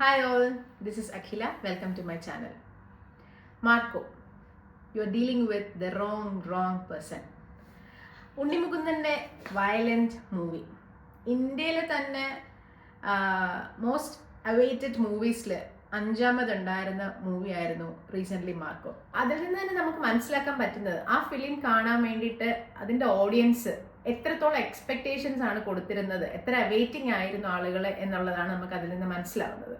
Hi all, this is Akhila. Welcome to my channel. Marco, you're dealing with the wrong person. ഉണ്ണിമുകുന്ദൻ്റെ violent movie ഇന്ത്യയിൽ തന്നെ most awaited മൂവീസിൽ അഞ്ചാമതുണ്ടായിരുന്ന മൂവിയായിരുന്നു recently Marco. അതിൽ നിന്ന് തന്നെ നമുക്ക് മനസ്സിലാക്കാൻ പറ്റുന്നത് ആ ഫിലിം കാണാൻ വേണ്ടിയിട്ട് അതിൻ്റെ ഓഡിയൻസ് എത്രത്തോളം എക്സ്പെക്ടേഷൻസ് ആണ് കൊടുത്തിരുന്നത്, എത്ര അവൈറ്റിംഗ് ആയിരുന്നു ആളുകൾ എന്നുള്ളതാണ് നമുക്ക് അതിൽ നിന്ന് മനസ്സിലാവുന്നത്.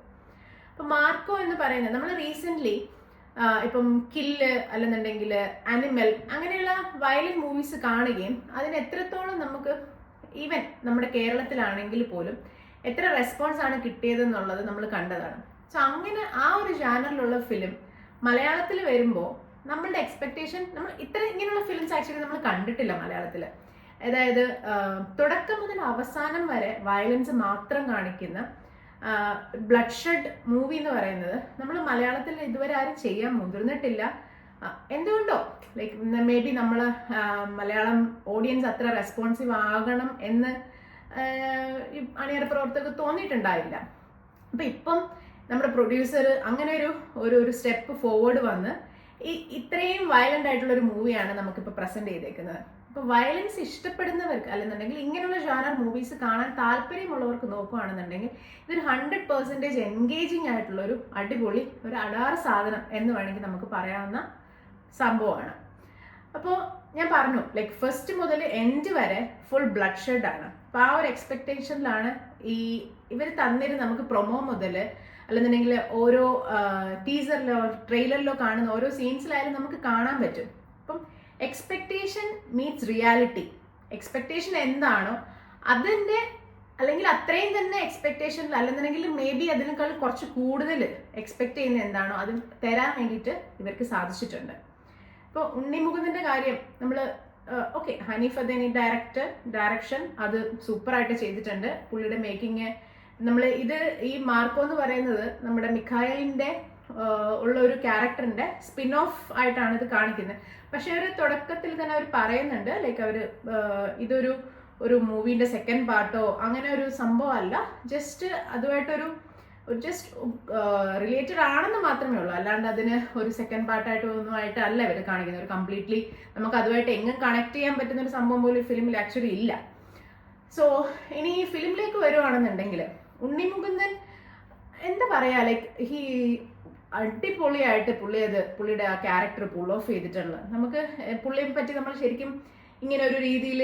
അപ്പം മാർക്കോ എന്ന് പറയുന്നത് നമ്മൾ റീസെൻ്റ്ലി ഇപ്പം കില്ല് അല്ലെന്നുണ്ടെങ്കിൽ അനിമൽ അങ്ങനെയുള്ള വയലന്റ് മൂവീസ് കാണുകയും അതിന് എത്രത്തോളം നമുക്ക് ഈവൻ നമ്മുടെ കേരളത്തിലാണെങ്കിൽ പോലും എത്ര റെസ്പോൺസ് ആണ് കിട്ടിയതെന്നുള്ളത് നമ്മൾ കണ്ടതാണ്. സോ അങ്ങനെ ആ ഒരു ജാനറിലുള്ള ഫിലിം മലയാളത്തിൽ വരുമ്പോൾ നമ്മളുടെ എക്സ്പെക്ടേഷൻ നമ്മൾ ഇങ്ങനെയുള്ള ഫിലിംസ് ആക്ച്വലി നമ്മൾ കണ്ടിട്ടില്ല മലയാളത്തിൽ. അതായത് തുടക്കം മുതൽ അവസാനം വരെ വയലൻസ് മാത്രം കാണിക്കുന്ന ബ്ലഡ് ഷെഡ് മൂവി എന്ന് പറയുന്നത് നമ്മൾ മലയാളത്തിൽ ഇതുവരെ ആരും ചെയ്യാൻ മുതിർന്നിട്ടില്ല. എന്തുകൊണ്ടോ ലൈക്ക് മേ ബി നമ്മൾ മലയാളം ഓഡിയൻസ് അത്ര റെസ്പോൺസീവ് ആകണം എന്ന് അണിയറ പ്രവർത്തകർക്ക് തോന്നിയിട്ടുണ്ടായില്ല. അപ്പം ഇപ്പം നമ്മുടെ പ്രൊഡ്യൂസർ അങ്ങനെ ഒരു സ്റ്റെപ്പ് ഫോർവേഡ് വന്ന് ഇത്രയും വയലന്റ് ആയിട്ടുള്ള ഒരു മൂവിയാണ് നമുക്കിപ്പോൾ പ്രസന്റ് ചെയ്തേക്കുന്നത്. അപ്പോൾ വയലൻസ് ഇഷ്ടപ്പെടുന്നവർക്ക് അല്ലെന്നുണ്ടെങ്കിൽ ഇങ്ങനെയുള്ള ജാനർ മൂവീസ് കാണാൻ താല്പര്യമുള്ളവർക്ക് നോക്കുകയാണെന്നുണ്ടെങ്കിൽ ഇതൊരു 100% എൻഗേജിങ് ആയിട്ടുള്ള ഒരു അടിപൊളി ഒരു അടാറ് സാധനം എന്ന് വേണമെങ്കിൽ നമുക്ക് പറയാവുന്ന സംഭവമാണ്. അപ്പോൾ ഞാൻ പറഞ്ഞു ലൈക്ക് ഫസ്റ്റ് മുതൽ എൻഡ് വരെ ഫുൾ ബ്ലഡ് ഷെഡ് ആണ്. അപ്പോൾ ആ ഒരു എക്സ്പെക്ടേഷനിലാണ് ഇവർ തന്നിരുന്ന നമുക്ക് പ്രൊമോ മുതൽ അല്ലെന്നുണ്ടെങ്കിൽ ഓരോ ടീസറിലോ ട്രെയിലറിലോ കാണുന്ന ഓരോ സീൻസിലായാലും നമുക്ക് കാണാൻ പറ്റും. അപ്പം എക്സ്പെക്ടേഷൻ മീറ്റ്സ് റിയാലിറ്റി. എക്സ്പെക്ടേഷൻ എന്താണോ അതിൻ്റെ അല്ലെങ്കിൽ അത്രയും തന്നെ എക്സ്പെക്ടേഷനിൽ അല്ലെന്നുണ്ടെങ്കിൽ മേ ബി അതിനേക്കാൾ കുറച്ച് കൂടുതൽ എക്സ്പെക്ട് ചെയ്യുന്ന എന്താണോ അത് തരാൻ വേണ്ടിയിട്ട് ഇവർക്ക് സാധിച്ചിട്ടുണ്ട്. ഇപ്പോൾ ഉണ്ണിമുകുന്ദൻ്റെ കാര്യം നമ്മൾ ഓക്കെ, ഹനീഫ് അദേനി ഡയറക്ഷൻ അത് സൂപ്പറായിട്ട് ചെയ്തിട്ടുണ്ട്. പുള്ളിയുടെ മേക്കിങ് ഈ മാർക്കോ എന്ന് പറയുന്നത് നമ്മുടെ മിഖായലിൻ്റെ ഉള്ള ഒരു ക്യാരക്ടറിന്റെ സ്പിൻ ഓഫ് ആയിട്ടാണ് ഇത് കാണിക്കുന്നത്. പക്ഷെ അവർ തുടക്കത്തിൽ തന്നെ അവർ പറയുന്നുണ്ട് ലൈക്ക് ഇതൊരു മൂവിന്റെ സെക്കൻഡ് പാർട്ടോ അങ്ങനെ ഒരു സംഭവം അല്ല, ജസ്റ്റ് അതുമായിട്ടൊരു ജസ്റ്റ് റിലേറ്റഡ് ആണെന്ന് മാത്രമേ ഉള്ളൂ. അല്ലാണ്ട് അതിന് ഒരു സെക്കൻഡ് പാർട്ടായിട്ട് ഒന്നുമായിട്ട് അല്ല ഇവർ കാണിക്കുന്നത്. ഒരു കംപ്ലീറ്റ്ലി നമുക്ക് അതുമായിട്ട് എങ്ങനെ കണക്ട് ചെയ്യാൻ പറ്റുന്ന ഒരു സംഭവം പോലും ഫിലിമിൽ ആക്ച്വലി ഇല്ല. സോ ഇനി ഈ ഫിലിമിലേക്ക് വരുവാണെന്നുണ്ടെങ്കിൽ ഉണ്ണിമുകുന്ദൻ എന്താ പറയാ ലൈക്ക് അടിപൊളിയായിട്ട് പുള്ളിയുടെ ആ ക്യാരക്ടർ പുൾ ഓഫ് ചെയ്തിട്ടുള്ളത്. നമുക്ക് പുള്ളിയെ പറ്റി നമ്മൾ ശരിക്കും ഇങ്ങനെ ഒരു രീതിയിൽ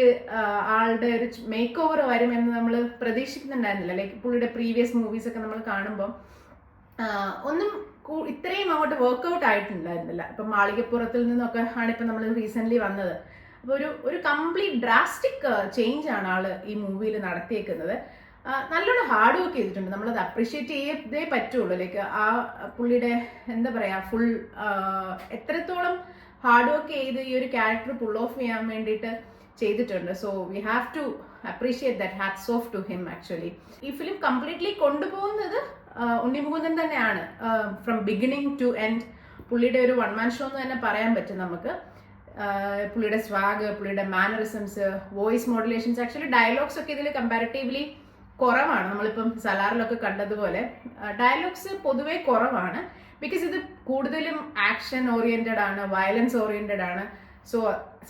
ആളുടെ ഒരു മേക്ക് ഓവർ വരുമെന്ന് നമ്മൾ പ്രതീക്ഷിക്കുന്നുണ്ടായിരുന്നില്ല. ലൈക്ക് പുള്ളിയുടെ പ്രീവിയസ് മൂവീസ് ഒക്കെ നമ്മൾ കാണുമ്പോൾ ഒന്നും ഇത്രയും അങ്ങോട്ട് വർക്ക്ഔട്ട് ആയിട്ടുണ്ടായിരുന്നില്ല. ഇപ്പം മാളികപ്പുറത്തിൽ നിന്നൊക്കെ ആണ് ഇപ്പം നമ്മൾ റീസെൻ്റ്ലി വന്നത്. അപ്പോൾ ഒരു കംപ്ലീറ്റ് ഡ്രാസ്റ്റിക് ചേഞ്ച് ആണ് ആള് ഈ മൂവിയിൽ നടത്തിയേക്കുന്നത്. നല്ലോണം ഹാർഡ് വർക്ക് ചെയ്തിട്ടുണ്ട്. നമ്മളത് അപ്രീഷിയേറ്റ് ചെയ്തേ പറ്റുള്ളൂ. ലൈക്ക് ആ പുള്ളിയുടെ എന്താ പറയുക ഫുൾ എത്രത്തോളം ഹാർഡ് വർക്ക് ചെയ്ത് ഈ ഒരു ക്യാരക്ടർ പുൾ ഓഫ് ചെയ്യാൻ വേണ്ടിയിട്ട് ചെയ്തിട്ടുണ്ട്. So we have to appreciate that. Hats off to him. Actually ഈ ഫിലിം കംപ്ലീറ്റ്ലി കൊണ്ടുപോകുന്നത് ഉണ്ണിമുകുന്ദൻ തന്നെയാണ്. ഫ്രം ബിഗിനിങ് ടു എൻഡ് പുള്ളിയുടെ ഒരു വൺ മാൻ ഷോ എന്ന് തന്നെ പറയാൻ പറ്റും നമുക്ക്. പുള്ളിയുടെ സ്വാഗ്, പുള്ളിയുടെ mannerisms, voice modulations, actually dialogues ഒക്കെ ഇതിൽ കമ്പാരിറ്റീവ്ലി കുറവാണ്. നമ്മളിപ്പം സലാറിലൊക്കെ കണ്ടതുപോലെ ഡയലോഗ്സ് പൊതുവേ കുറവാണ്. ബിക്കോസ് ഇത് കൂടുതലും ആക്ഷൻ ഓറിയന്റഡ് ആണ്, വയലൻസ് ഓറിയന്റഡ് ആണ്. സോ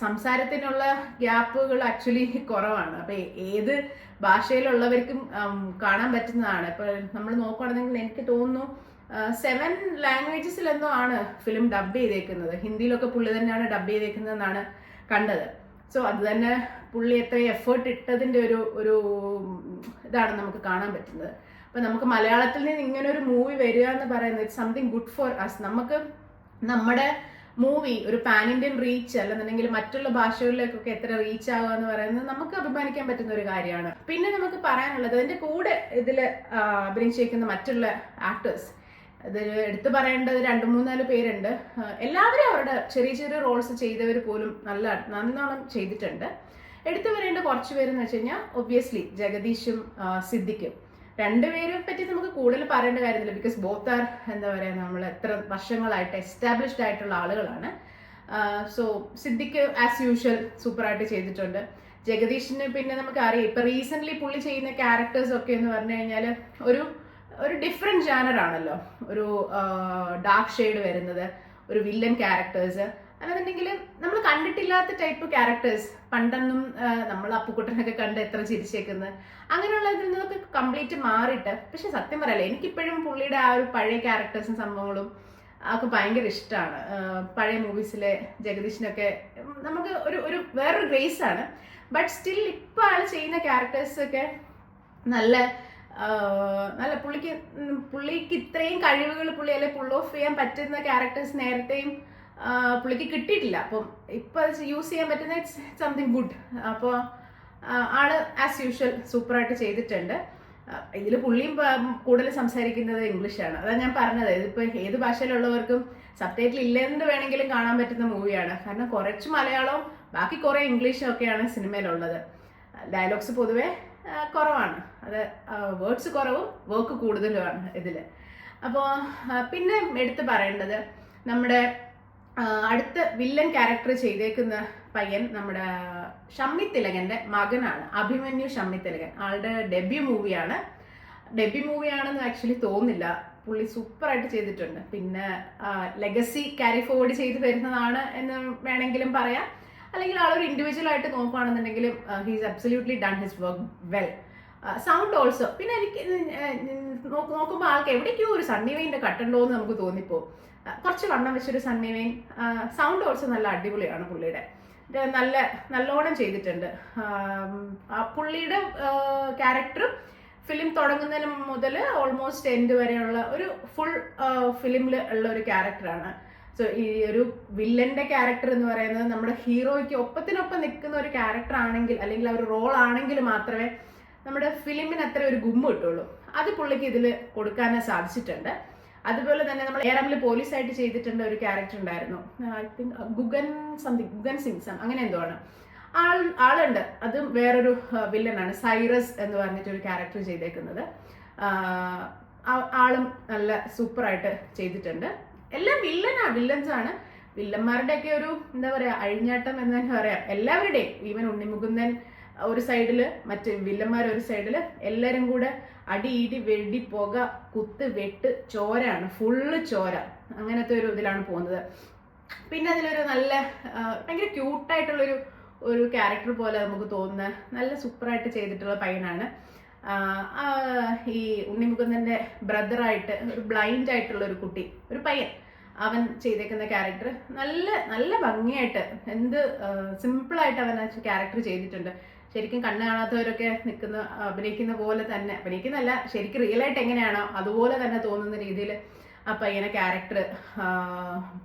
സംസാരത്തിനുള്ള ഗ്യാപ്പുകൾ ആക്ച്വലി കുറവാണ്. അപ്പൊ ഏത് ഭാഷയിലുള്ളവർക്കും കാണാൻ പറ്റുന്നതാണ്. ഇപ്പൊ നമ്മൾ നോക്കുകയാണെങ്കിൽ എനിക്ക് തോന്നുന്നു 7 ലാംഗ്വേജസിലെന്തോ ആണ് ഫിലിം ഡബ് ചെയ്തേക്കുന്നത്. ഹിന്ദിയിലൊക്കെ പുള്ളി തന്നെയാണ് ഡബ് ചെയ്തേക്കുന്നതെന്നാണ് കണ്ടത്. സോ അത് തന്നെ പുള്ളി എത്ര എഫേർട്ട് ഇട്ടതിൻ്റെ ഒരു ഇതാണ് നമുക്ക് കാണാൻ പറ്റുന്നത്. അപ്പൊ നമുക്ക് മലയാളത്തിൽ നിന്ന് ഇങ്ങനെ ഒരു മൂവി വരിക എന്ന് പറയുന്നത് it's something good for us. നമുക്ക് നമ്മുടെ മൂവി ഒരു പാൻ ഇന്ത്യൻ റീച്ച് അല്ലെന്നുണ്ടെങ്കിൽ മറ്റുള്ള ഭാഷകളിലേക്കൊക്കെ എത്ര റീച്ച് ആവുക എന്ന് പറയുന്നത് നമുക്ക് അഭിമാനിക്കാൻ പറ്റുന്ന ഒരു കാര്യമാണ്. പിന്നെ നമുക്ക് പറയാനുള്ളത് അതിന്റെ കൂടെ ഇതിൽ അഭിനയിച്ചേക്കുന്ന മറ്റുള്ള ആക്ടേഴ്സ്, ഇത് എടുത്തു പറയേണ്ടത് 2-3-4 പേരുണ്ട്. എല്ലാവരും അവരുടെ ചെറിയ റോൾസ് ചെയ്തവർ പോലും നല്ലോണം ചെയ്തിട്ടുണ്ട്. എടുത്തു പറയേണ്ട കുറച്ച് പേരെന്ന് വെച്ച് കഴിഞ്ഞാൽ ഒബ്വിയസ്ലി ജഗദീഷും സിദ്ദിഖും. രണ്ടുപേരെ പറ്റി നമുക്ക് കൂടുതൽ പറയേണ്ട കാര്യമില്ല. ബിക്കോസ് ബോത്ത് ആർ എന്താ പറയുക നമ്മൾ എത്ര വർഷങ്ങളായിട്ട് എസ്റ്റാബ്ലിഷ്ഡ് ആയിട്ടുള്ള ആളുകളാണ്. സോ സിദ്ദിഖ് ആസ് യൂഷ്വൽ സൂപ്പറായിട്ട് ചെയ്തിട്ടുണ്ട്. ജഗദീഷിന് പിന്നെ നമുക്ക് അറിയാം ഇപ്പൊ റീസെന്റ് പുള്ളി ചെയ്യുന്ന ക്യാരക്ടേഴ്സ് ഒക്കെ എന്ന് പറഞ്ഞു കഴിഞ്ഞാൽ ഒരു ഒരു ഡിഫറെൻറ്റ് ജാനർ ആണല്ലോ, ഒരു ഡാർക്ക് ഷെയ്ഡ് വരുന്നത്, ഒരു വില്ലൻ ക്യാരക്ടേഴ്സ്, അല്ലാന്നുണ്ടെങ്കിൽ നമ്മൾ കണ്ടിട്ടില്ലാത്ത ടൈപ്പ് ക്യാരക്ടേഴ്സ്. പണ്ടൊന്നും നമ്മൾ അപ്പുക്കുട്ടനൊക്കെ കണ്ട് എത്ര ചിരിച്ചേക്കുന്നത്, അങ്ങനെയുള്ളതിൽ നിന്നൊക്കെ കംപ്ലീറ്റ് മാറിയിട്ട്. പക്ഷെ സത്യം പറയല്ലേ, എനിക്കിപ്പോഴും പുള്ളിയുടെ ആ ഒരു പഴയ ക്യാരക്ടേഴ്സും സംഭവങ്ങളും ഒക്കെ ഭയങ്കര ഇഷ്ടമാണ്. പഴയ മൂവീസിലെ ജഗദീഷിനൊക്കെ നമുക്ക് ഒരു വേറൊരു ഗ്രേസ് ആണ്. ബട്ട് സ്റ്റിൽ ഇപ്പോൾ ആൾ ചെയ്യുന്ന ക്യാരക്ടേഴ്സൊക്കെ നല്ല നല്ല പുള്ളിക്ക് ഇത്രയും കഴിവുകൾ അല്ലെ പുൾ ഓഫ് ചെയ്യാൻ പറ്റുന്ന ക്യാരക്ടേഴ്സ് നേരത്തെയും പുള്ളിക്ക് കിട്ടിയിട്ടില്ല. അപ്പം ഇപ്പം അത് യൂസ് ചെയ്യാൻ പറ്റുന്ന ഇറ്റ്സ് സംതിങ് ഗുഡ്. അപ്പോൾ ആള് ആസ് യൂഷ്വൽ സൂപ്പറായിട്ട് ചെയ്തിട്ടുണ്ട്. ഇതിൽ പുള്ളിയും കൂടുതൽ സംസാരിക്കുന്നത് ഇംഗ്ലീഷാണ്. അതാണ് ഞാൻ പറഞ്ഞത്, ഇതിപ്പോൾ ഏത് ഭാഷയിലുള്ളവർക്കും സബ് ടൈറ്റിൽ ഇല്ലെന്ന് വേണമെങ്കിലും കാണാൻ പറ്റുന്ന മൂവിയാണ്. കാരണം കുറച്ച് മലയാളവും ബാക്കി കുറേ ഇംഗ്ലീഷും ഒക്കെയാണ് സിനിമയിലുള്ളത്. ഡയലോഗ്സ് പൊതുവെ കുറവാണ്, അത് വേർഡ്സ് കുറവും വർക്ക് കൂടുതലുമാണ് ഇതിൽ. അപ്പോൾ പിന്നെ എടുത്ത് പറയേണ്ടത് നമ്മുടെ അടുത്ത വില്ലൻ ക്യാരക്ടർ ചെയ്തേക്കുന്ന പയ്യൻ നമ്മുടെ ഷമ്മി തിലകന്റെ മകനാണ്, അഭിമന്യു ഷമ്മി തിലകൻ. ആളുടെ ഡെബ്യൂ മൂവിയാണെന്ന് ആക്ച്വലി തോന്നുന്നില്ല, പുള്ളി സൂപ്പറായിട്ട് ചെയ്തിട്ടുണ്ട്. പിന്നെ ലെഗസി ക്യാരി ഫോർവേഡ് ചെയ്ത് വരുന്നതാണ് എന്ന് വേണമെങ്കിലും പറയാം. അല്ലെങ്കിൽ ആളൊരു ഇൻഡിവിജ്വൽ ആയിട്ട് നോക്കുകയാണെന്നുണ്ടെങ്കിലും he's absolutely done his work well. Sound also, പിന്നെ എനിക്ക് നോക്കുമ്പോൾ ആൾക്ക് എവിടേക്കോ ഒരു സണ്ണി വെയിൻ്റെ കട്ടുണ്ടോ എന്ന് നമുക്ക് തോന്നിപ്പോവും. കുറച്ച് വണ്ണം വെച്ചൊരു സണ്ണി വെയിൻ. സൗണ്ട് ഓൾസോ നല്ല അടിപൊളിയാണ് പുള്ളിയുടെ, നല്ലോണം ചെയ്തിട്ടുണ്ട്. പുള്ളിയുടെ ക്യാരക്ടറും ഫിലിം തുടങ്ങുന്നതിന് മുതൽ ഓൾമോസ്റ്റ് എൻഡ് വരെയുള്ള ഒരു ഫുൾ ഫിലിമിൽ ഉള്ള ഒരു ക്യാരക്ടറാണ്. സോ ഈ ഒരു വില്ലന്റെ ക്യാരക്ടർ എന്ന് പറയുന്നത് നമ്മുടെ ഹീറോയ്ക്ക് ഒപ്പത്തിനൊപ്പം നിൽക്കുന്ന ഒരു ക്യാരക്ടർ ആണെങ്കിൽ, അല്ലെങ്കിൽ ആ ഒരു റോൾ ആണെങ്കിൽ മാത്രമേ നമ്മുടെ ഫിലിമിന് അത്ര ഒരു ഗുമ്മ കിട്ടുള്ളൂ. അത് പുള്ളിക്ക് ഇതിൽ കൊടുക്കാൻ സാധിച്ചിട്ടുണ്ട്. അതുപോലെ തന്നെ നമ്മൾ ഏറമിൽ പോലീസായിട്ട് ചെയ്തിട്ടുണ്ട് ഒരു ക്യാരക്ടർ ഉണ്ടായിരുന്നു, ഐ തിങ്ക് ഗുഗൻ സിംഗ് അങ്ങനെ എന്തോ ആണ് ആളുണ്ട്. അതും വേറൊരു വില്ലനാണ്, സൈറസ് എന്ന് പറഞ്ഞിട്ട് ഒരു ക്യാരക്ടർ ചെയ്തേക്കുന്നത്. ആളും നല്ല സൂപ്പറായിട്ട് ചെയ്തിട്ടുണ്ട്. എല്ലാം വില്ലൻസ് ആണ്. വില്ലന്മാരുടെ ഒക്കെ ഒരു എന്താ പറയാ അഴിഞ്ഞാട്ടം എന്ന് തന്നെ പറയാം എല്ലാവരുടെയും. ഈവൻ ഉണ്ണിമുകുന്ദൻ ഒരു സൈഡില്, മറ്റ് വില്ലന്മാർ ഒരു സൈഡില്, എല്ലാരും കൂടെ അടി ഇടി വെടി പുക കുത്ത് വെട്ട് ചോരാണ്, ഫുള്ള് ചോര. അങ്ങനത്തെ ഒരു ഇതിലാണ് പോകുന്നത്. പിന്നെ അതിലൊരു നല്ല ഭയങ്കര ക്യൂട്ടായിട്ടുള്ളൊരു ക്യാരക്ടർ പോലെ നമുക്ക് തോന്നുന്ന നല്ല സൂപ്പറായിട്ട് ചെയ്തിട്ടുള്ള പയ്യനാണ്. ഈ ഉണ്ണിമുകുന്ദന്റെ ബ്രദറായിട്ട് ഒരു ബ്ലൈൻഡ് ആയിട്ടുള്ള ഒരു കുട്ടി, ഒരു പയ്യൻ, അവൻ ചെയ്തേക്കുന്ന ക്യാരക്ടർ നല്ല ഭംഗിയായിട്ട്, എന്ത് സിമ്പിളായിട്ട് അവൻ ആ ക്യാരക്ടർ ചെയ്തിട്ടുണ്ട്. ശരിക്കും കണ്ണ് കാണാത്തവരൊക്കെ അഭിനയിക്കുന്ന പോലെ തന്നെ, അഭിനയിക്കുന്നല്ല ശരിക്കും റിയലായിട്ട് എങ്ങനെയാണോ അതുപോലെ തന്നെ തോന്നുന്ന രീതിയിൽ ആ പയ്യനെ ക്യാരക്ടർ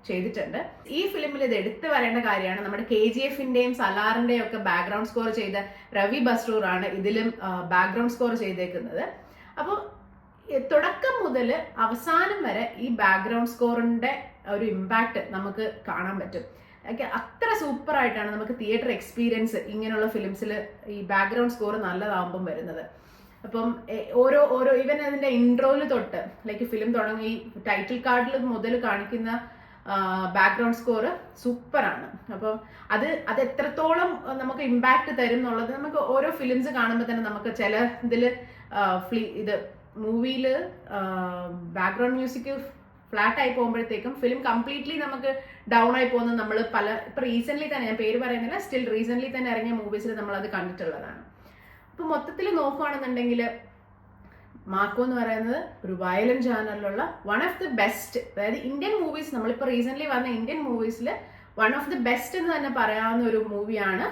ചെയ്തിട്ടുണ്ട്. ഈ ഫിലിമിൽ ഇത് എടുത്തു പറയേണ്ട കാര്യമാണ്, നമ്മുടെ KGF-ന്റെയും സലാറിന്റെയും ഒക്കെ ബാക്ക്ഗ്രൗണ്ട് സ്കോർ ചെയ്ത രവി ബസ്രൂർ ആണ് ഇതിലും ബാക്ക്ഗ്രൗണ്ട് സ്കോർ ചെയ്തേക്കുന്നത്. അപ്പോൾ തുടക്കം മുതൽ അവസാനം വരെ ഈ ബാക്ക്ഗ്രൗണ്ട് സ്കോറിന്റെ ഒരു ഇമ്പാക്ട് നമുക്ക് കാണാൻ പറ്റും. അത്ര സൂപ്പറായിട്ടാണ് നമുക്ക് തിയേറ്റർ എക്സ്പീരിയൻസ് ഇങ്ങനെയുള്ള ഫിലിംസിൽ ഈ ബാക്ക്ഗ്രൗണ്ട് സ്കോർ നല്ലതാകുമ്പം വരുന്നത്. അപ്പം ഓരോ ഈവൻ അതിന്റെ ഇൻട്രോയിൽ തൊട്ട് ലൈക്ക് ഫിലിം തുടങ്ങി ടൈറ്റിൽ കാർഡിൽ മുതൽ കാണിക്കുന്ന ബാക്ക്ഗ്രൗണ്ട് സ്കോർ സൂപ്പറാണ്. അപ്പം അത് എത്രത്തോളം നമുക്ക് ഇമ്പാക്ട് തരും എന്നുള്ളത് നമുക്ക് ഓരോ ഫിലിംസ് കാണുമ്പോൾ തന്നെ നമുക്ക് ചില ഇതില് ഇത് മൂവിയിൽ ബാക്ക്ഗ്രൗണ്ട് മ്യൂസിക് ഫ്ലാറ്റ് ആയി പോകുമ്പോഴത്തേക്കും ഫിലിം കംപ്ലീറ്റ്ലി നമുക്ക് ഡൗൺ ആയി പോകുന്നത് നമ്മൾ ഇപ്പൊ റീസെന്റ് തന്നെ, ഞാൻ പേര് പറയുന്നില്ല, സ്റ്റിൽ റീസെന്റ് തന്നെ ഇറങ്ങിയ മൂവീസിൽ നമ്മൾ അത് കണ്ടിട്ടുള്ളതാണ്. അപ്പൊ മൊത്തത്തിൽ നോക്കുകയാണെന്നുണ്ടെങ്കിൽ മാർക്കോ എന്ന് പറയുന്നത് ഒരു വയലന്റ് ജാനറിലുള്ള വൺ ഓഫ് ദി ബെസ്റ്റ്, അതായത് ഇന്ത്യൻ മൂവീസ്, നമ്മളിപ്പോ റീസെന്റ് വന്ന ഇന്ത്യൻ മൂവീസിൽ വൺ ഓഫ് ദി ബെസ്റ്റ് എന്ന് തന്നെ പറയാവുന്ന ഒരു മൂവിയാണ്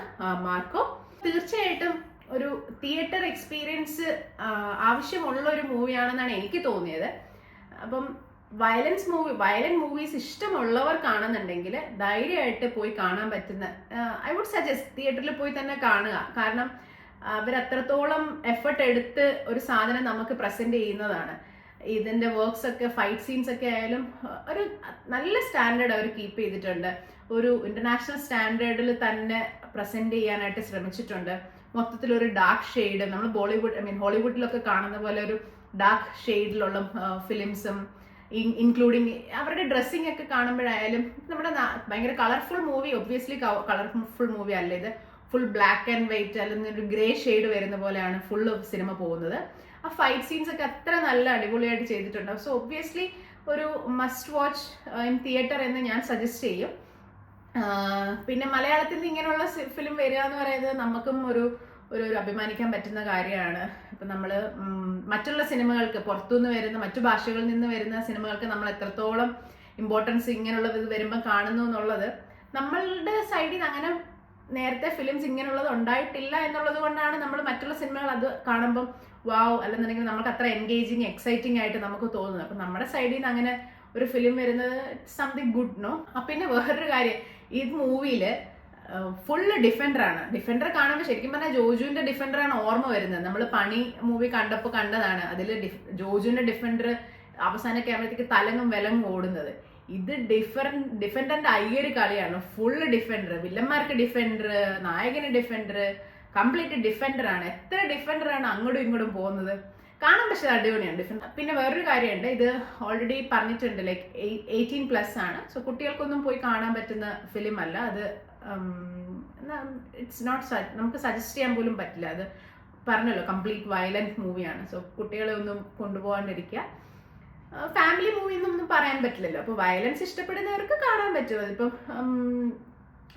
മാർക്കോ. തീർച്ചയായിട്ടും ഒരു തിയേറ്റർ എക്സ്പീരിയൻസ് ആവശ്യമുള്ള ഒരു മൂവിയാണെന്നാണ് എനിക്ക് തോന്നിയത്. അപ്പം വയലന്റ് മൂവീസ് ഇഷ്ടമുള്ളവർക്കാണെന്നുണ്ടെങ്കിൽ ധൈര്യമായിട്ട് പോയി കാണാൻ പറ്റുന്ന, ഐ വുഡ് സജസ്റ്റ് തിയേറ്ററിൽ പോയി തന്നെ കാണുക. കാരണം അവരത്രത്തോളം എഫർട്ട് എടുത്ത് ഒരു സാധനം നമുക്ക് പ്രസന്റ് ചെയ്യുന്നതാണ്. ഇതിന്റെ വർക്ക്സ് ഒക്കെ, ഫൈറ്റ് സീൻസ് ഒക്കെ ആയാലും ഒരു നല്ല സ്റ്റാൻഡേർഡ് അവർ കീപ്പ് ചെയ്തിട്ടുണ്ട്. ഒരു ഇന്റർനാഷണൽ സ്റ്റാൻഡേർഡിൽ തന്നെ പ്രസന്റ് ചെയ്യാനായിട്ട് ശ്രമിച്ചിട്ടുണ്ട്. മൊത്തത്തിൽ ഒരു ഡാർക്ക് ഷെയ്ഡ്, നമ്മൾ ഹോളിവുഡിലൊക്കെ കാണുന്ന പോലെ ഒരു ഡാർക്ക് ഷെയ്ഡിലുള്ള ഫിലിംസും ഇൻക്ലൂഡിങ് അവരുടെ ഡ്രസ്സിംഗ് ഒക്കെ കാണുമ്പോഴായാലും നമ്മുടെ ഭയങ്കര colourful movie, obviously colourful movie അല്ല ഇത്, ഫുൾ ബ്ലാക്ക് ആൻഡ് വൈറ്റ് അല്ലെങ്കിൽ ഒരു ഗ്രേ ഷെയ്ഡ് വരുന്ന പോലെയാണ് ഫുള്ള് സിനിമ പോകുന്നത്. ആ ഫൈറ്റ് സീൻസ് ഒക്കെ അത്ര നല്ല അടിപൊളിയായിട്ട് ചെയ്തിട്ടുണ്ടാവും. സോ ഒബ്വിയസ്ലി ഒരു മസ്റ്റ് വാച്ച് ഇൻ തിയേറ്റർ എന്ന് ഞാൻ സജസ്റ്റ് ചെയ്യും. പിന്നെ മലയാളത്തിൽ നിന്ന് ഇങ്ങനെയുള്ള ഫിലിം വരിക എന്ന് പറയുന്നത് നമുക്കും ഒരു അഭിമാനിക്കാൻ പറ്റുന്ന കാര്യമാണ്. ഇപ്പം നമ്മൾ മറ്റുള്ള സിനിമകൾക്ക് പുറത്തുനിന്ന് വരുന്ന മറ്റു ഭാഷകളിൽ നിന്ന് വരുന്ന സിനിമകൾക്ക് നമ്മൾ എത്രത്തോളം ഇമ്പോർട്ടൻസ് ഇങ്ങനെയുള്ള ഇത് വരുമ്പോൾ കാണുന്നു എന്നുള്ളത് നമ്മളുടെ സൈഡിൽ നിന്ന് അങ്ങനെ നേരത്തെ ഫിലിംസ് ഇങ്ങനെയുള്ളത് ഉണ്ടായിട്ടില്ല എന്നുള്ളത് കൊണ്ടാണ് നമ്മൾ മറ്റുള്ള സിനിമകൾ അത് കാണുമ്പം വാവ് അല്ലെന്നുണ്ടെങ്കിൽ നമുക്ക് അത്ര എൻഗേജിങ് എക്സൈറ്റിംഗ് ആയിട്ട് നമുക്ക് തോന്നുന്നത്. അപ്പം നമ്മുടെ സൈഡിൽ നിന്ന് അങ്ങനെ ഒരു ഫിലിം വരുന്നത് സംതിങ് ഗുഡ് നോ. പിന്നെ വേറൊരു കാര്യം, ഈ മൂവിയിൽ ഫുള്ള് ഡിഫൻഡറാണ്. ഡിഫൻഡർ കാണുമ്പോൾ ശരിക്കും പറഞ്ഞാൽ ജോജുവിന്റെ ഡിഫൻഡറാണ് ഓർമ്മ വരുന്നത്. നമ്മൾ പണി മൂവി കണ്ടപ്പോൾ കണ്ടതാണ്. അതിൽ ജോജുവിന്റെ ഡിഫൻഡർ അവസാനമൊക്കെ ആകുമ്പോഴത്തേക്ക് തലങ്ങും വിലങ്ങും ഓടുന്നത്. ഇത് ഡിഫൻഡറിന്റെ അയ്യൊരു കളിയാണ്. ഫുള്ള് ഡിഫൻഡർ, വില്ലന്മാർക്ക് ഡിഫൻഡർ, നായകന് ഡിഫൻഡർ, കംപ്ലീറ്റ് ഡിഫൻഡർ ആണ്. എത്ര ഡിഫൻഡറാണ് അങ്ങോട്ടും ഇങ്ങോട്ടും പോകുന്നത് കാണാൻ. പക്ഷെ അടിപൊളിയാണ് ഡിഫൻഡർ. പിന്നെ വേറൊരു കാര്യമുണ്ട്, ഇത് ഓൾറെഡി പറഞ്ഞിട്ടുണ്ട്, ലൈക്ക് 18+ ആണ്. സോ കുട്ടികൾക്കൊന്നും പോയി കാണാൻ പറ്റുന്ന ഫിലിം അല്ല അത്. ഇറ്റ്സ് നോട്ട്, നമുക്ക് സജസ്റ്റ് ചെയ്യാൻ പോലും പറ്റില്ല. അത് പറഞ്ഞല്ലോ കംപ്ലീറ്റ് വയലന്റ് മൂവിയാണ്. സോ കുട്ടികളെ ഒന്നും കൊണ്ടുപോകാണ്ടിരിക്കുക. ഫാമിലി മൂവി എന്നൊന്നും പറയാൻ പറ്റില്ലല്ലോ. അപ്പോൾ വയലൻസ് ഇഷ്ടപ്പെടുന്നവർക്ക് കാണാൻ പറ്റും. അതിപ്പം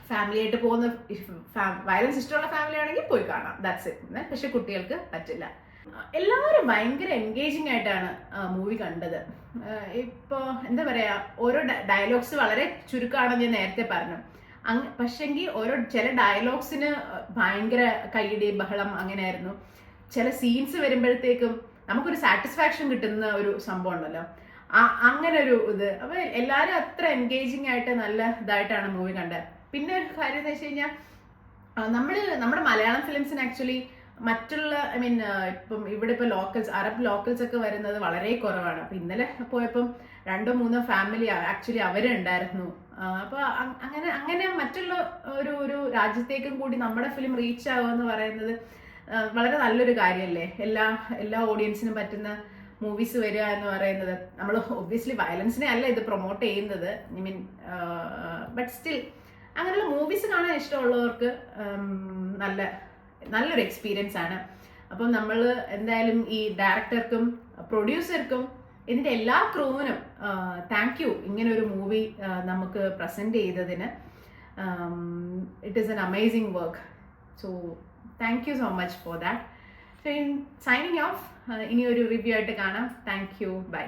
ഫാമിലി ആയിട്ട് പോകുന്ന വയലൻസ് ഇഷ്ടമുള്ള ഫാമിലി ആണെങ്കിൽ പോയി കാണാം, ദാറ്റ്സ് ഇറ്റ്. പക്ഷെ കുട്ടികൾക്ക് പറ്റില്ല. എല്ലാവരും ഭയങ്കര എൻഗേജിങ് ആയിട്ടാണ് മൂവി കണ്ടത്. ഇപ്പോൾ എന്താ പറയുക, ഓരോ ഡയലോഗ്സ് വളരെ ചുരുക്കമാണെന്ന് ഞാൻ നേരത്തെ പറഞ്ഞു. പക്ഷെങ്കിൽ ചില ഡയലോഗ്സിന് ഭയങ്കര കൈയിടി ബഹളം അങ്ങനെയായിരുന്നു. ചില സീൻസ് വരുമ്പോഴത്തേക്കും നമുക്കൊരു സാറ്റിസ്ഫാക്ഷൻ കിട്ടുന്ന ഒരു സംഭവം ഉണ്ടല്ലോ, അങ്ങനെ ഒരു ഇത്. അപ്പൊ എല്ലാവരും അത്ര എൻഗേജിങ് ആയിട്ട് നല്ല ഇതായിട്ടാണ് മൂവി കണ്ടത്. പിന്നെ ഒരു കാര്യം എന്ന് വെച്ച് കഴിഞ്ഞാൽ നമ്മുടെ മലയാളം ഫിലിംസിന് ആക്ച്വലി മറ്റുള്ള ഇപ്പം ഇവിടെ ഇപ്പോൾ അറബ് ലോക്കൽസ് ഒക്കെ വരുന്നത് വളരെ കുറവാണ്. അപ്പൊ ഇന്നലെ പോയപ്പം 2-3 ഫാമിലി ആക്ച്വലി അവരുണ്ടായിരുന്നു. അപ്പൊ അങ്ങനെ മറ്റുള്ള ഒരു രാജ്യത്തേക്കും കൂടി നമ്മുടെ ഫിലിം റീച്ച് ആവുക എന്ന് പറയുന്നത് വളരെ നല്ലൊരു കാര്യമല്ലേ. എല്ലാ ഓഡിയൻസിനും പറ്റുന്ന മൂവീസ് വരിക എന്ന് പറയുന്നത്. നമ്മൾ ഒബ്വിയസ്ലി വയലൻസിനെ അല്ല ഇത് പ്രൊമോട്ട് ചെയ്യുന്നത്, ബട്ട് സ്റ്റിൽ അങ്ങനെയുള്ള മൂവീസ് കാണാൻ ഇഷ്ടമുള്ളവർക്ക് നല്ലൊരു എക്സ്പീരിയൻസ് ആണ്. അപ്പം നമ്മൾ എന്തായാലും ഈ ഡയറക്ടർക്കും പ്രൊഡ്യൂസർക്കും ഇതിൻ്റെ എല്ലാ ക്രൂവിനും താങ്ക് യു, ഇങ്ങനെ ഒരു മൂവി നമുക്ക് പ്രസൻറ്റ് ചെയ്തതിന്. It is an amazing work. So thank you so much for that. So in signing off, ഇനി ഒരു റിവ്യൂ ആയിട്ട് കാണാം. Thank you, by.